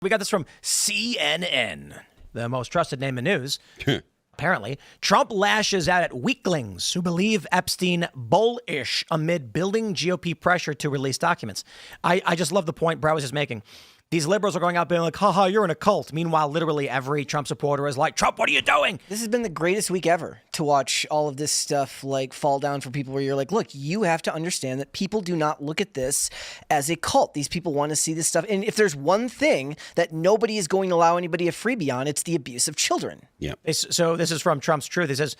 We got this from CNN, the most trusted name in news. Apparently, Trump lashes out at weaklings who believe Epstein bullish amid building GOP pressure to release documents. I just love the point Brad was just making. These liberals are going out being like, haha, you're in a cult. Meanwhile, literally every Trump supporter is like, Trump, what are you doing? This has been the greatest week ever to watch all of this stuff like fall down for people where you're like, look, you have to understand that people do not look at this as a cult. These people want to see this stuff. And if there's one thing that nobody is going to allow anybody a freebie on, it's the abuse of children. Yeah. So this is from Trump's Truth. He says,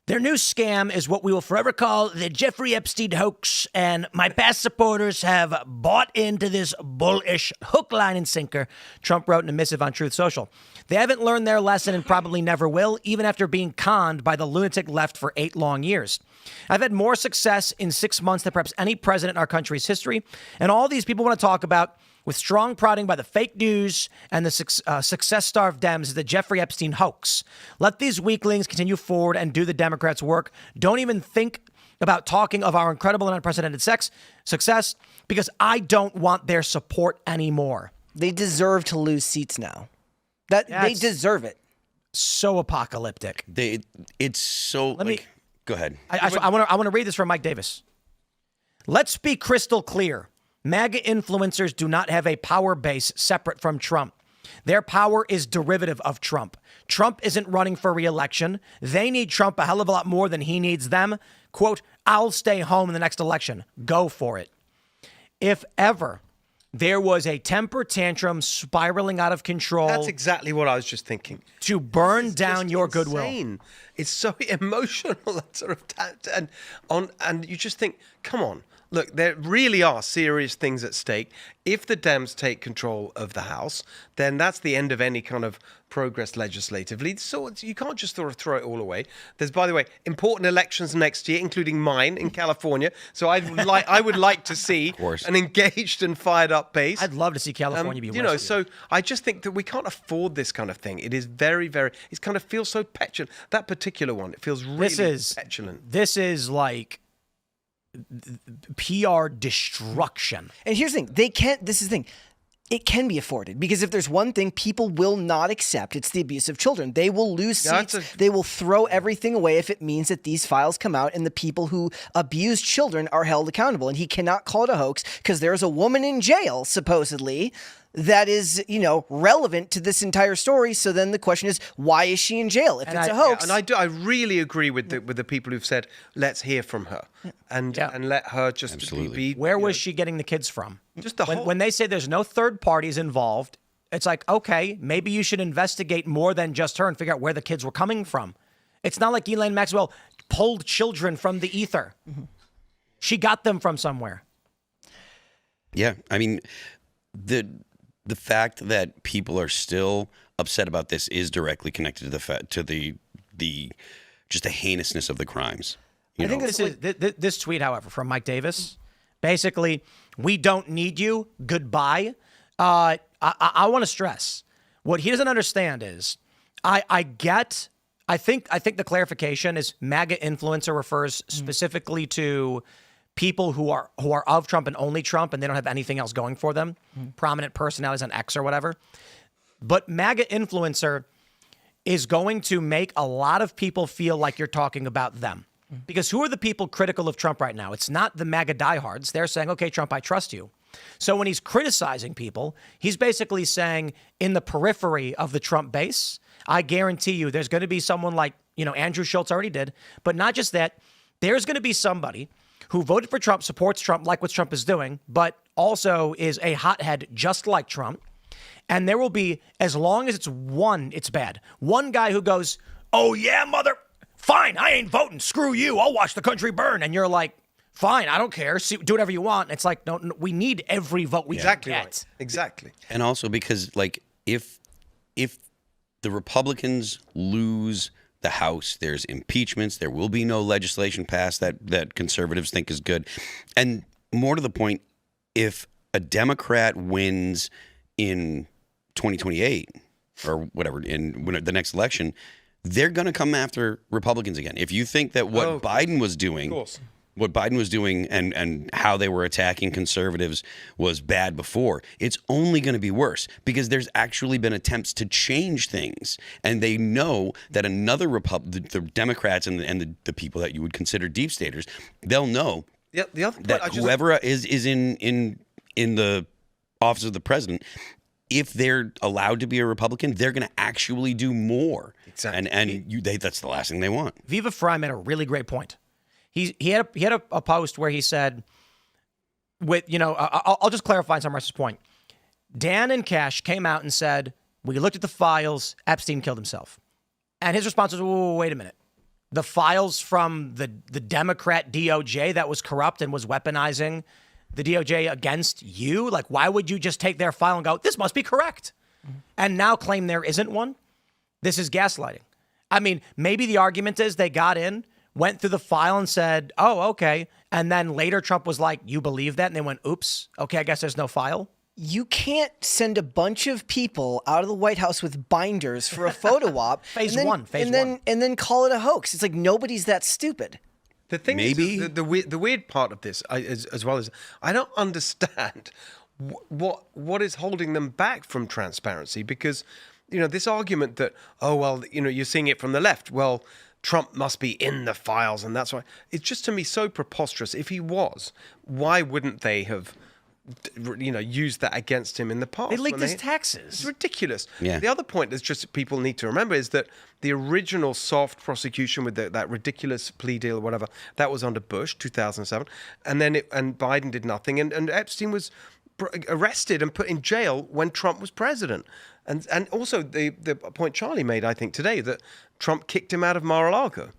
their new scam is what we will forever call the Jeffrey Epstein hoax, and my past supporters have bought into this bullish hook, line, and sinker, Trump wrote in a missive on Truth Social. They haven't learned their lesson and probably never will, even after being conned by the lunatic left for 8 long years. I've had more success in 6 months than perhaps any president in our country's history, and all these people want to talk about with strong prodding by the fake news and the success-starved Dems is the Jeffrey Epstein hoax. Let these weaklings continue forward and do the Democrats' work. Don't even think about talking of our incredible and unprecedented success because I don't want their support anymore. They deserve to lose seats now. They deserve it. So apocalyptic. It's so. Go ahead. I want to read this from Mike Davis. Let's be crystal clear. MAGA influencers do not have a power base separate from Trump. Their power is derivative of Trump. Trump isn't running for re-election. They need Trump a hell of a lot more than he needs them. Quote, I'll stay home in the next election. Go for it. If ever there was a temper tantrum spiraling out of control. That's exactly what I was just thinking. To burn down your goodwill. It's so emotional, that sort of and you just think, come on. Look, there really are serious things at stake. If the Dems take control of the House, then that's the end of any kind of progress legislatively. So you can't just sort of throw it all away. There's, by the way, important elections next year, including mine in California. So I would like to see an engaged and fired up base. I'd love to see California be worse. So I just think that we can't afford this kind of thing. It is very, very, it kind of feels so petulant. That particular one, it feels really petulant. This is like PR destruction. And here's the thing, this is the thing, it can be afforded because if there's one thing people will not accept, it's the abuse of children. They will lose seats. They will throw everything away if it means that these files come out and the people who abuse children are held accountable. And he cannot call it a hoax because there's a woman in jail, supposedly, that is, relevant to this entire story. So then the question is, why is she in jail if it's a hoax? Yeah, and I really agree with the people who've said, let's hear from her and let her just be. Where was she getting the kids from? Just the whole. When they say there's no third parties involved, it's like, okay, maybe you should investigate more than just her and figure out where the kids were coming from. It's not like Ghislaine Maxwell pulled children from the ether. Mm-hmm. She got them from somewhere. Yeah, I mean, the fact that people are still upset about this is directly connected to the just the heinousness of the crimes. I think this tweet, however, from Mike Davis, basically, we don't need you. Goodbye. I want to stress what he doesn't understand is I think the clarification is MAGA influencer refers specifically to people who are of Trump and only Trump, and they don't have anything else going for them, prominent personalities on X or whatever. But MAGA influencer is going to make a lot of people feel like you're talking about them. Because who are the people critical of Trump right now? It's not the MAGA diehards. They're saying, okay, Trump, I trust you. So when he's criticizing people, he's basically saying in the periphery of the Trump base, I guarantee you there's going to be someone like, Andrew Schultz already did, but not just that, there's going to be somebody who voted for Trump, supports Trump, like what Trump is doing, but also is a hothead just like Trump. And there will be, as long as it's bad. One guy who goes, oh yeah, fine, I ain't voting. Screw you. I'll watch the country burn. And you're like, fine, I don't care. Do whatever you want. It's like, no, we need every vote we can get. Right. Exactly. And also because, if the Republicans lose the House, there's impeachments, there will be no legislation passed that conservatives think is good. And more to the point, if a Democrat wins in 2028 or whatever, in the next election, they're going to come after Republicans again. If you think that what Biden was doing what Biden was doing and how they were attacking conservatives was bad before. It's only going to be worse because there's actually been attempts to change things. And they know that another the Democrats and the people that you would consider deep staters, they'll know the other point that whoever is in the office of the president, if they're allowed to be a Republican, they're going to actually do more. Exactly. And that's the last thing they want. Viva Frei made a really great point. He had a post where he said, I'll just clarify Summer's point. Dan and Cash came out and said, we looked at the files, Epstein killed himself. And his response was, whoa, wait a minute. The files from the Democrat DOJ that was corrupt and was weaponizing the DOJ against you? Like, why would you just take their file and go, this must be correct, and now claim there isn't one? This is gaslighting. I mean, maybe the argument is they got in, went through the file and said, oh, okay. And then later Trump was like, you believe that? And they went, oops, okay, I guess there's no file. You can't send a bunch of people out of the White House with binders for a photo op. Phase one. And then call it a hoax. It's like nobody's that stupid. The thing is, the weird part of this, as well as I don't understand what is holding them back from transparency, because this argument that you're seeing it from the left. Well, Trump must be in the files, and that's why. It's just, to me, so preposterous. If he was, why wouldn't they have used that against him in the past? They leaked his taxes. It's ridiculous. Yeah. The other point that's just people need to remember is that the original soft prosecution with that ridiculous plea deal or whatever, that was under Bush, 2007. And then Biden did nothing. And Epstein was arrested and put in jail when Trump was president. And also the point Charlie made, I think, today, that Trump kicked him out of Mar-a-Lago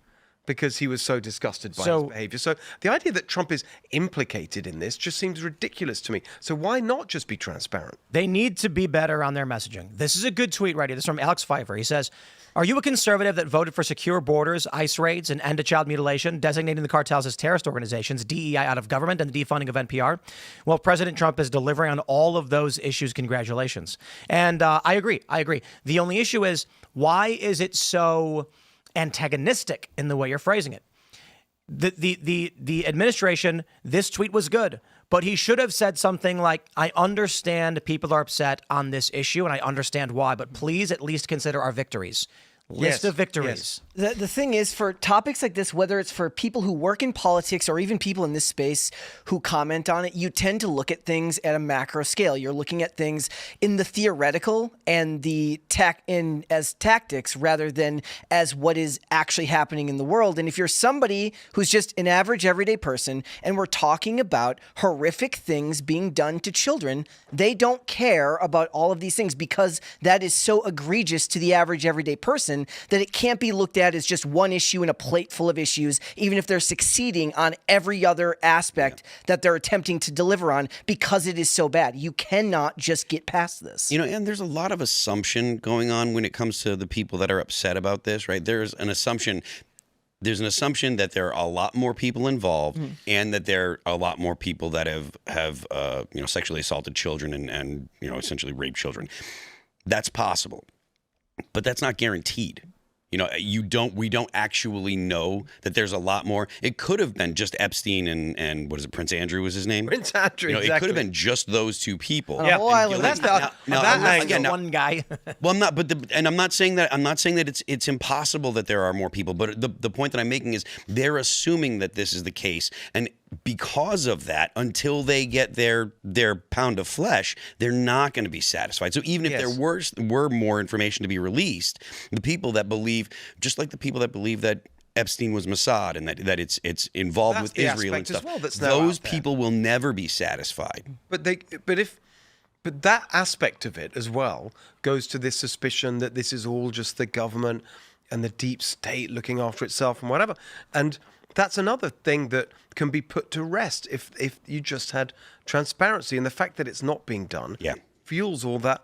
because he was so disgusted by his behavior. So the idea that Trump is implicated in this just seems ridiculous to me. So why not just be transparent? They need to be better on their messaging. This is a good tweet right here. This is from Alex Pfeiffer. He says, are you a conservative that voted for secure borders, ICE raids, and end to child mutilation, designating the cartels as terrorist organizations, DEI out of government, and the defunding of NPR? Well, President Trump is delivering on all of those issues. Congratulations. And I agree. The only issue is, why is it so antagonistic in the way you're phrasing it? The administration, this tweet was good, but he should have said something like, I understand people are upset on this issue and I understand why, but please at least consider our victories. List of victories. Yes. The thing is, for topics like this, whether it's for people who work in politics or even people in this space who comment on it, you tend to look at things at a macro scale. You're looking at things in the theoretical and as tactics rather than as what is actually happening in the world. And if you're somebody who's just an average everyday person and we're talking about horrific things being done to children, they don't care about all of these things because that is so egregious to the average everyday person that it can't be looked at as just one issue in a plate full of issues, even if they're succeeding on every other aspect that they're attempting to deliver on, because it is so bad. You cannot just get past this. And there's a lot of assumption going on when it comes to the people that are upset about this, right? There's an assumption that there are a lot more people involved, and that there are a lot more people that have sexually assaulted children and essentially raped children. That's possible. But that's not guaranteed. We don't actually know that there's a lot more. It could have been just Epstein and what is it, Prince Andrew was his name? Prince Andrew, exactly. It could have been just those two people. Yeah. One guy. Well, I'm not, I'm not saying that it's impossible that there are more people, but the point that I'm making is they're assuming that this is the case, and because of that, until they get their pound of flesh, they're not going to be satisfied. So even if there were more information to be released, the people that believe, just like the people that believe that Epstein was Mossad and that it's involved with Israel and stuff, those people will never be satisfied. But that aspect of it as well goes to this suspicion that this is all just the government and the deep state looking after itself and whatever. And that's another thing that can be put to rest if you just had transparency. And the fact that it's not being done fuels all that,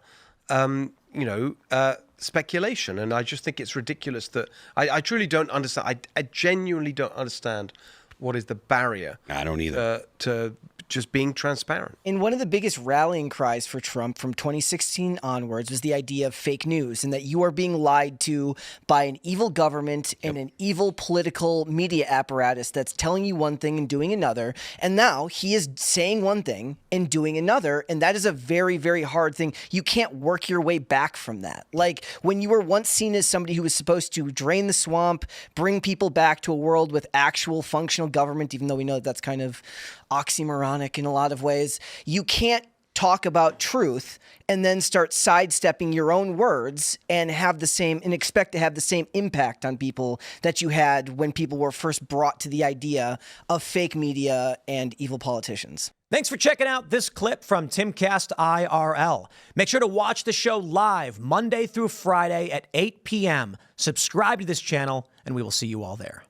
speculation. And I just think it's ridiculous that I truly don't understand. I genuinely don't understand what is the barrier. I don't either. To just being transparent. And one of the biggest rallying cries for Trump from 2016 onwards was the idea of fake news and that you are being lied to by an evil government and an evil political media apparatus that's telling you one thing and doing another. And now he is saying one thing and doing another. And that is a very, very hard thing. You can't work your way back from that. Like when you were once seen as somebody who was supposed to drain the swamp, bring people back to a world with actual functional government, even though we know that that's kind of oxymoronic in a lot of ways, you can't talk about truth and then start sidestepping your own words and have the same and expect to have the same impact on people that you had when people were first brought to the idea of fake media and evil politicians. Thanks for checking out this clip from Timcast IRL. Make sure to watch the show live Monday through Friday at 8 p.m. Subscribe to this channel, and we will see you all there.